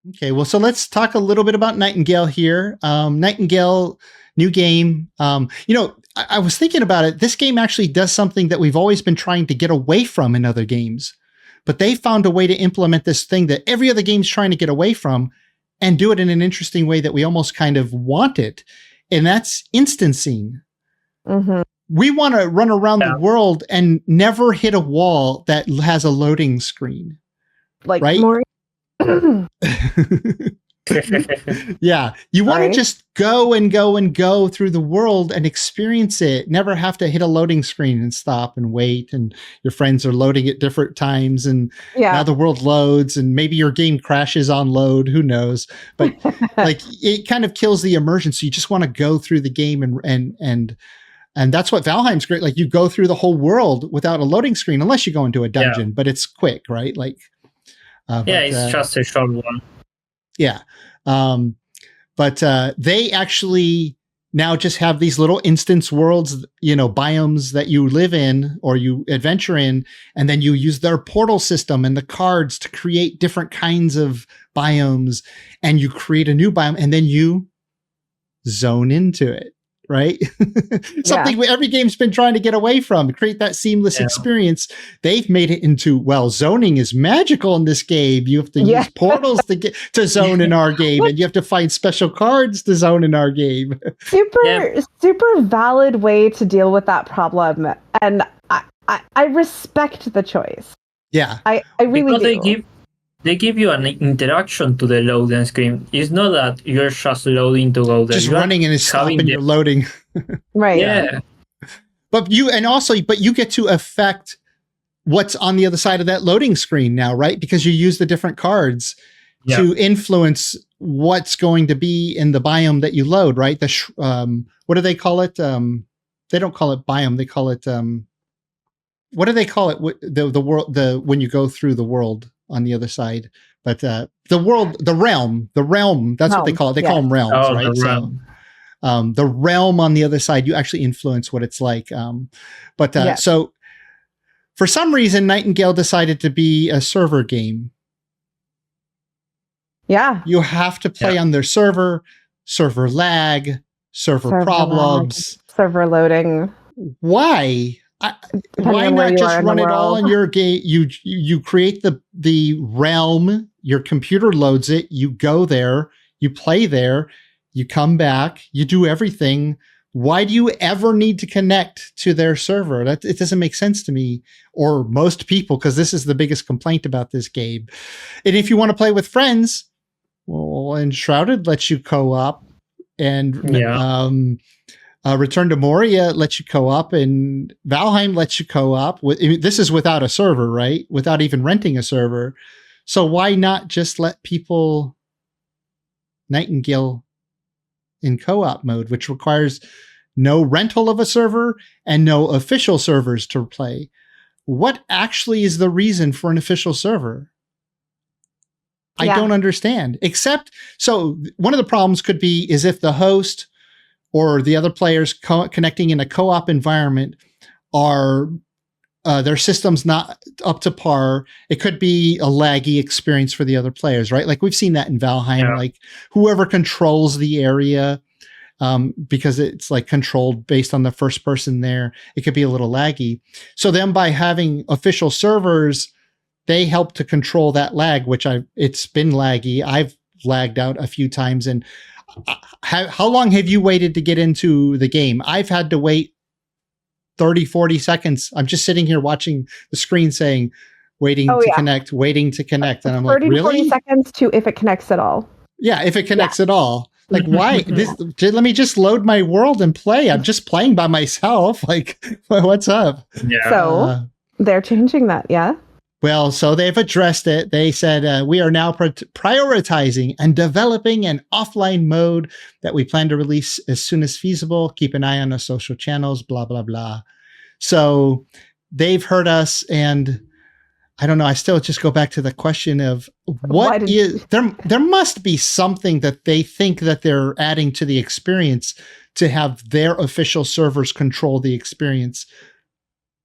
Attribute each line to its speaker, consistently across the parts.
Speaker 1: Okay, well, so let's talk a little bit about Nightingale here. Nightingale, new game. I was thinking about it. This game actually does something that we've always been trying to get away from in other games, but they found a way to implement this thing that every other game's trying to get away from and do it in an interesting way that we almost kind of want it. And that's instancing.
Speaker 2: Mm-hmm.
Speaker 1: We want to run around the world and never hit a wall that has a loading screen.
Speaker 2: Like,
Speaker 1: right?
Speaker 2: more.
Speaker 1: Yeah. You want to just go and go and go through the world and experience it. Never have to hit a loading screen and stop and wait. And your friends are loading at different times. And now the world loads and maybe your game crashes on load. Who knows? But like it kind of kills the immersion. So you just want to go through the game and that's what Valheim's great. Like you go through the whole world without a loading screen, unless you go into a dungeon, but it's quick, right? Like,
Speaker 3: it's just a short one.
Speaker 1: Yeah. But they actually now just have these little instance worlds, biomes that you live in or you adventure in, and then you use their portal system and the cards to create different kinds of biomes, and you create a new biome and then you zone into it. Right? Something every game's been trying to get away from, create that seamless experience. They've made it into, zoning is magical in this game. You have to use portals to zone in our game, and you have to find special cards to zone in our game.
Speaker 2: Super valid way to deal with that problem. And I respect the choice.
Speaker 1: Yeah.
Speaker 2: I really do.
Speaker 3: They give you an interaction to the loading screen. It's not that you're just loading to go there.
Speaker 1: Just running and it's stopping your loading.
Speaker 2: Right.
Speaker 3: Yeah.
Speaker 1: But you get to affect what's on the other side of that loading screen now, right? Because you use the different cards to influence what's going to be in the biome that you load, right? What do they call it? They don't call it biome. They call it, what do they call it? The world, when you go through the world on the other side, but the realm, that's what they call it. They call them realms, right?
Speaker 3: The realm.
Speaker 1: The realm on the other side, you actually influence what it's like. So for some reason, Nightingale decided to be a server game.
Speaker 2: Yeah.
Speaker 1: You have to play on their server lag, server problems,
Speaker 2: server loading.
Speaker 1: Why? Why not just run it all in your game? You create the realm, your computer loads it, you go there, you play there, you come back, you do everything. Why do you ever need to connect to their server? It doesn't make sense to me or most people, because this is the biggest complaint about this game. And if you want to play with friends, well, Enshrouded lets you co-op, and Return to Moria lets you co-op, and Valheim lets you co-op. This is without a server, right? Without even renting a server. So why not just let people Nightingale in co-op mode, which requires no rental of a server and no official servers to play? What actually is the reason for an official server? I don't understand. Except, so one of the problems could be is if the host or the other players connecting in a co-op environment are their system's not up to par. It could be a laggy experience for the other players, right? Like we've seen that in Valheim, like whoever controls the area, because it's like controlled based on the first person there, it could be a little laggy. So then by having official servers, they help to control that lag, which it's been laggy. I've lagged out a few times. And how long have you waited to get into the game? I've had to wait 30, 40 seconds. I'm just sitting here watching the screen saying, waiting to connect. And I'm
Speaker 2: 30
Speaker 1: like, really?
Speaker 2: 40 seconds to if it connects at all.
Speaker 1: Yeah, if it connects at all. Like, why? Let me just load my world and play. I'm just playing by myself. Like, what's up?
Speaker 3: Yeah.
Speaker 2: So they're changing that, yeah?
Speaker 1: Well, so they've addressed it. They said, we are now prioritizing and developing an offline mode that we plan to release as soon as feasible. Keep an eye on our social channels, blah, blah, blah. So they've heard us. And I don't know, I still just go back to the question of there must be something that they think that they're adding to the experience to have their official servers control the experience.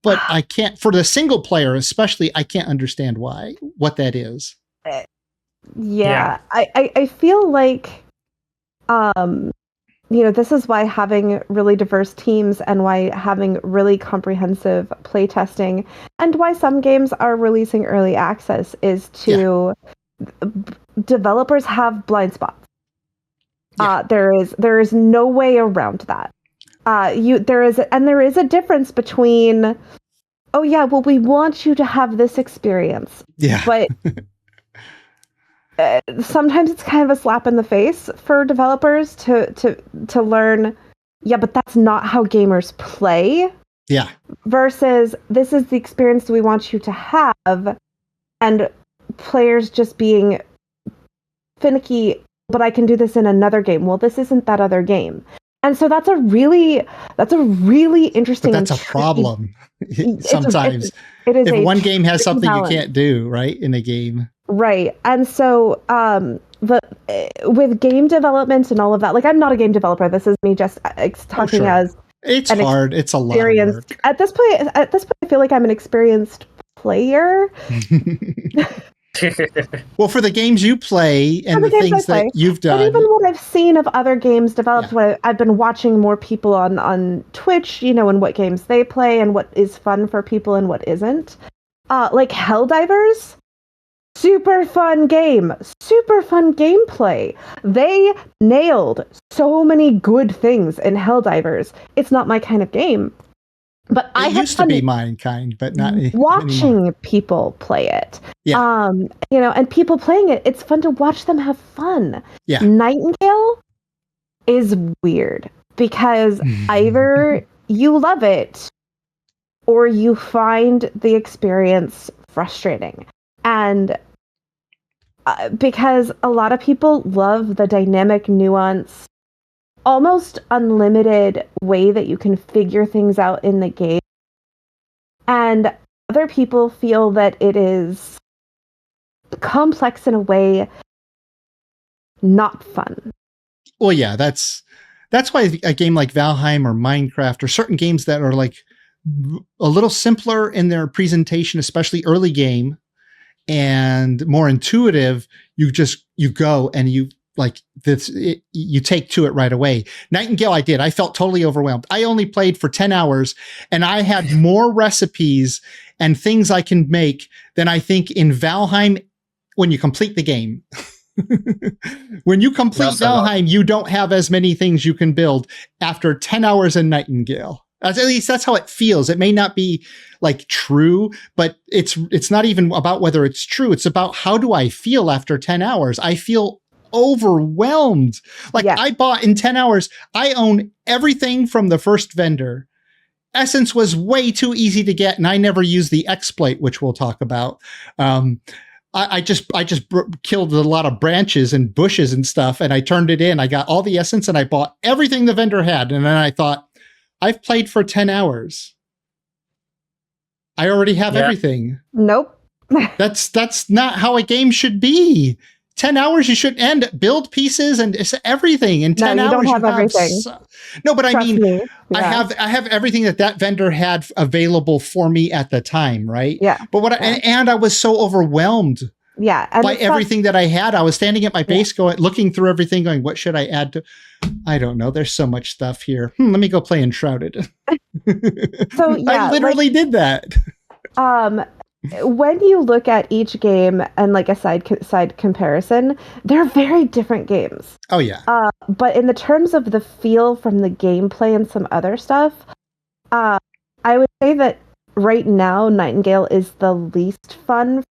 Speaker 1: But I can't, for the single player especially, I can't understand what that is.
Speaker 2: Yeah. I feel like this is why having really diverse teams and why having really comprehensive playtesting and why some games are releasing early access is to developers have blind spots. There is no way around that. There is a difference between, oh yeah, well, we want you to have this experience.
Speaker 1: Yeah.
Speaker 2: But sometimes it's kind of a slap in the face for developers to learn, yeah, but that's not how gamers play.
Speaker 1: Yeah.
Speaker 2: Versus, this is the experience we want you to have, and players just being finicky, but I can do this in another game. Well, this isn't that other game. And so that's a really interesting.
Speaker 1: But that's a problem sometimes.
Speaker 2: It is
Speaker 1: if
Speaker 2: a
Speaker 1: one game has something
Speaker 2: balance.
Speaker 1: you can't do, right, in a game.
Speaker 2: Right. And so with game development and all of that, like, I'm not a game developer. This is me just talking as
Speaker 1: it's hard. It's a lot of work.
Speaker 2: At this point, I feel like I'm an experienced player.
Speaker 1: Well, for the games you play and the things that you've done.
Speaker 2: But even what I've seen of other games developed, what I've been watching more people on Twitch, and what games they play and what is fun for people and what isn't. Like Helldivers, super fun game, super fun gameplay. They nailed so many good things in Helldivers. It's not my kind of game. But I
Speaker 1: used to be my kind, but not
Speaker 2: watching
Speaker 1: anymore.
Speaker 2: People play it.
Speaker 1: Yeah.
Speaker 2: And people playing it, it's fun to watch them have fun.
Speaker 1: Yeah.
Speaker 2: Nightingale is weird because either you love it or you find the experience frustrating. And because a lot of people love the dynamic nuance, almost unlimited way that you can figure things out in the game. And other people feel that it is complex in a way not fun.
Speaker 1: Well, yeah, that's why a game like Valheim or Minecraft or certain games that are like a little simpler in their presentation, especially early game, and more intuitive, you go and you like this, you take to it right away. Nightingale, I felt totally overwhelmed. I only played for 10 hours and I had more recipes and things I can make than I think in Valheim when you complete the game. When you complete Valheim, you don't have as many things you can build after 10 hours in Nightingale. At least that's how it feels. It may not be like true, but it's not even about whether it's true. It's about how do I feel after 10 hours? I feel overwhelmed. I bought in 10 hours. I own everything from the first vendor. Essence was way too easy to get, and I never used the exploit, which we'll talk about. I just killed a lot of branches and bushes and stuff, and I turned it in. I got all the essence, and I bought everything the vendor had. And then I thought, I've played for 10 hours. I already have everything.
Speaker 2: Nope.
Speaker 1: That's not how a game should be. 10 hours, you should build pieces and everything in 10 hours.
Speaker 2: You don't have everything.
Speaker 1: No, but
Speaker 2: Trust me.
Speaker 1: Yeah. I have everything that vendor had available for me at the time, right?
Speaker 2: Yeah.
Speaker 1: But I was so overwhelmed.
Speaker 2: Yeah.
Speaker 1: By everything that I had. I was standing at my base looking through everything going, what should I add to? I don't know. There's so much stuff here. Let me go play Enshrouded.
Speaker 2: So
Speaker 1: I literally did that.
Speaker 2: When you look at each game and like a side comparison, they're very different games.
Speaker 1: Oh yeah.
Speaker 2: But in the terms of the feel from the gameplay and some other stuff, I would say that right now Nightingale is the least fun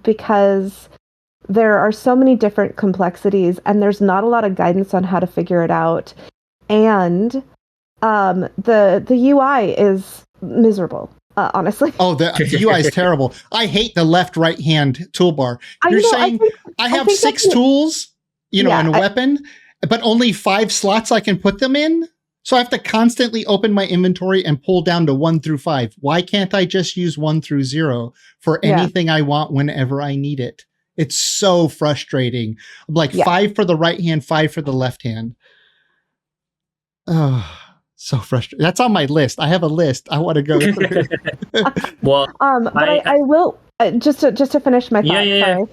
Speaker 2: because there are so many different complexities and there's not a lot of guidance on how to figure it out. And the UI is miserable. Honestly.
Speaker 1: Oh, the UI is terrible. I hate the left-right hand toolbar. You're saying I have 6 tools, and a weapon, but only 5 slots I can put them in? So I have to constantly open my inventory and pull down to 1 through 5. Why can't I just use 1 through 0 for anything I want whenever I need it? It's so frustrating. Like 5 for the right hand, 5 for the left hand. Oh. So frustrating. That's on my list. I have a list I want to go through.
Speaker 3: Well,
Speaker 2: but I will just to finish my thought. Sorry.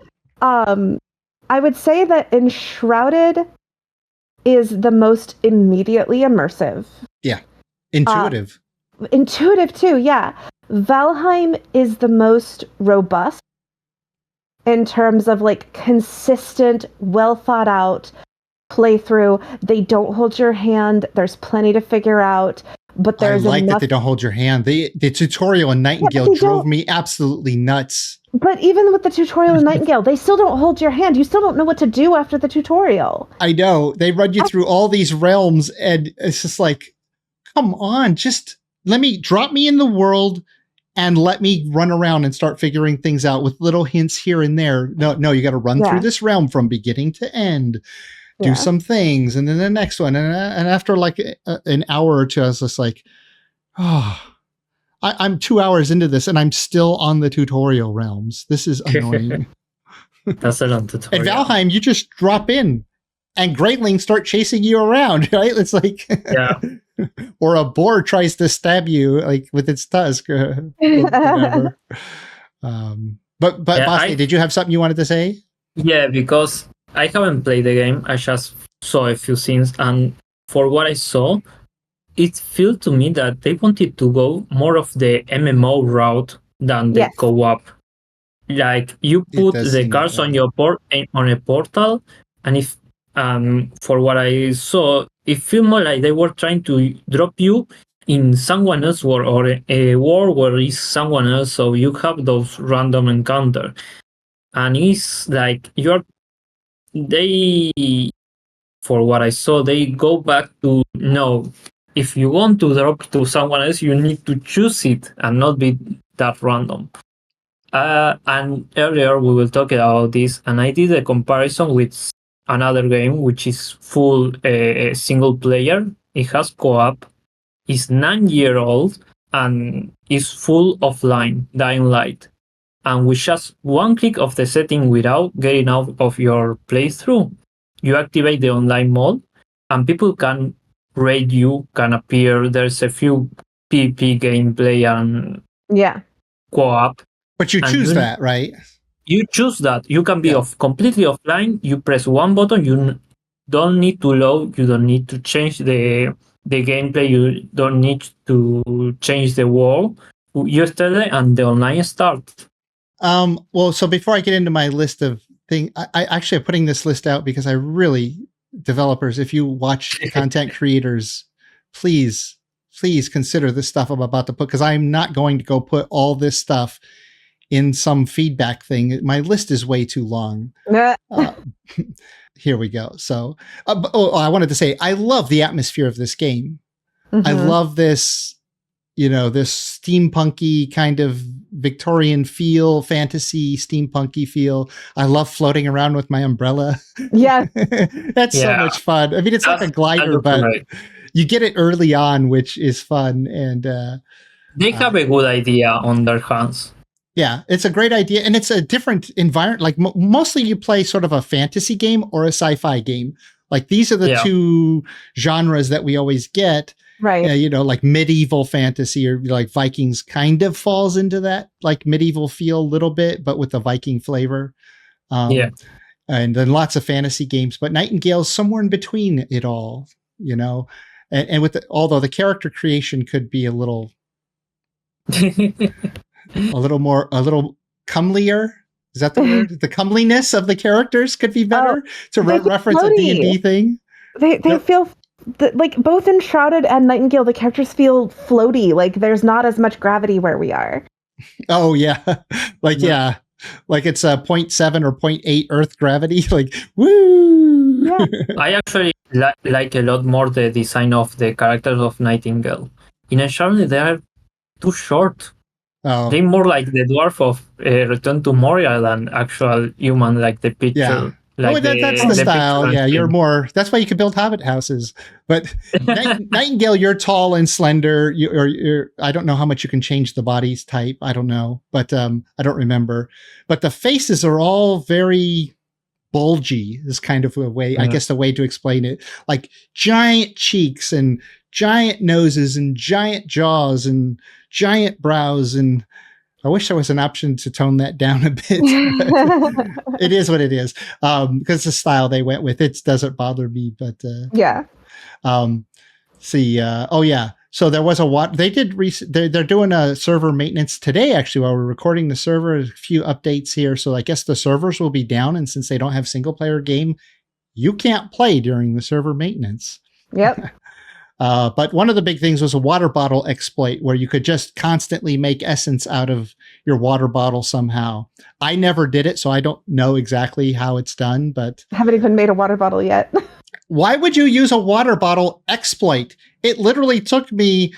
Speaker 2: I would say that Enshrouded is the most immediately immersive.
Speaker 1: Yeah. Intuitive.
Speaker 2: Intuitive too, yeah. Valheim is the most robust in terms of like consistent, well thought out playthrough. They don't hold your hand. There's plenty to figure out, but there's
Speaker 1: I like
Speaker 2: enough.
Speaker 1: that they don't hold your hand. The tutorial in Nightingale drove me absolutely nuts.
Speaker 2: But even with the tutorial in Nightingale, they still don't hold your hand. You still don't know what to do after the tutorial.
Speaker 1: I know. They run you through all these realms, and it's just like, come on, just drop me in the world and let me run around and start figuring things out with little hints here and there. No, you got to run through this realm from beginning to end, do some things, and then the next one. And after like an hour or two, I was just like, oh, I'm 2 hours into this and I'm still on the tutorial realms. This is annoying.
Speaker 3: That's a long tutorial.
Speaker 1: At Valheim, you just drop in and Greatlings start chasing you around, right? It's like, or a boar tries to stab you like with its tusk. Whatever. But Basti, did you have something you wanted to say?
Speaker 3: Yeah, because I haven't played the game. I just saw a few scenes, and for what I saw, it felt to me that they wanted to go more of the MMO route than the co-op. Like you put the cards on your on a portal, and if for what I saw, it felt more like they were trying to drop you in someone else's world or a world where is someone else, so you have those random encounters. And it's like for what I saw, they go back to no. If you want to drop to someone else, you need to choose it and not be that random. And earlier we will talk about this, and I did a comparison with another game which is full single player. It has co-op, is 9-year-old, and is full offline, Dying Light. And with just one click of the setting without getting out of your playthrough, you activate the online mode, and people can raid you, can appear. There's a few PvP gameplay and co-op.
Speaker 1: But you choose that, right?
Speaker 3: You choose that. You can be completely offline. You press one button. You don't need to load. You don't need to change the gameplay. You don't need to change the world. You start it and the online starts.
Speaker 1: Well, so before I get into my list of things, I actually am putting this list out because I really, developers, if you watch content creators, please consider this stuff I'm about to put, because I'm not going to go put all this stuff in some feedback thing. My list is way too long. Here we go. So, I wanted to say, I love the atmosphere of this game. Mm-hmm. I love this, this steampunky kind of Victorian feel, fantasy steampunky feel. I love floating around with my umbrella.
Speaker 2: Yeah.
Speaker 1: That's so much fun. I mean, it's like a glider, but you get it early on, which is fun. And
Speaker 3: they have a good idea on their hands.
Speaker 1: Yeah, it's a great idea. And it's a different environment. Like mostly you play sort of a fantasy game or a sci-fi game. Like these are the two genres that we always get.
Speaker 2: Right.
Speaker 1: Like medieval fantasy, or like Vikings kind of falls into that like medieval feel a little bit, but with the Viking flavor. And then lots of fantasy games, but Nightingale's somewhere in between it all, and with although the character creation could be a little comelier. Is that the word? The comeliness of the characters could be better to reference a D&D thing.
Speaker 2: They feel like both Enshrouded and Nightingale, the characters feel floaty. Like there's not as much gravity where we are.
Speaker 1: Oh yeah. Like it's a 0.7 or 0.8 Earth gravity. Like woo.
Speaker 2: Yeah.
Speaker 3: I actually like a lot more the design of the characters of Nightingale. In Enshrouded, they are too short.
Speaker 1: Oh.
Speaker 3: They're more like the dwarf of Return to Moria than actual human, like the picture.
Speaker 1: Yeah.
Speaker 3: Like
Speaker 1: that's the style. Yeah, you're more. That's why you can build hobbit houses. But Nightingale, you're tall and slender. You're. I don't know how much you can change the body's type. I don't know, but I don't remember. But the faces are all very bulgy. Is kind of a way. I guess the way to explain it. Like giant cheeks and giant noses and giant jaws and giant brows and I wish there was an option to tone that down a bit. It is what it is. Because the style they went with, it doesn't bother me. But
Speaker 2: yeah.
Speaker 1: Oh yeah. So there was they did. They're doing a server maintenance today. Actually, while we're recording the server, a few updates here. So I guess the servers will be down, and since they don't have single player game, you can't play during the server maintenance.
Speaker 2: Yep.
Speaker 1: But one of the big things was a water bottle exploit where you could just constantly make essence out of your water bottle somehow. I never did it, so I don't know exactly how it's done, but
Speaker 2: I haven't even made a water bottle yet.
Speaker 1: Why would you use a water bottle exploit? It literally took me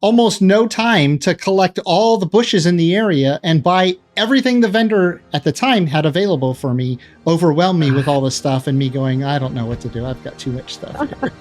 Speaker 1: almost no time to collect all the bushes in the area and buy everything the vendor at the time had available for me, overwhelm me with all the stuff and me going, I don't know what to do. I've got too much stuff here.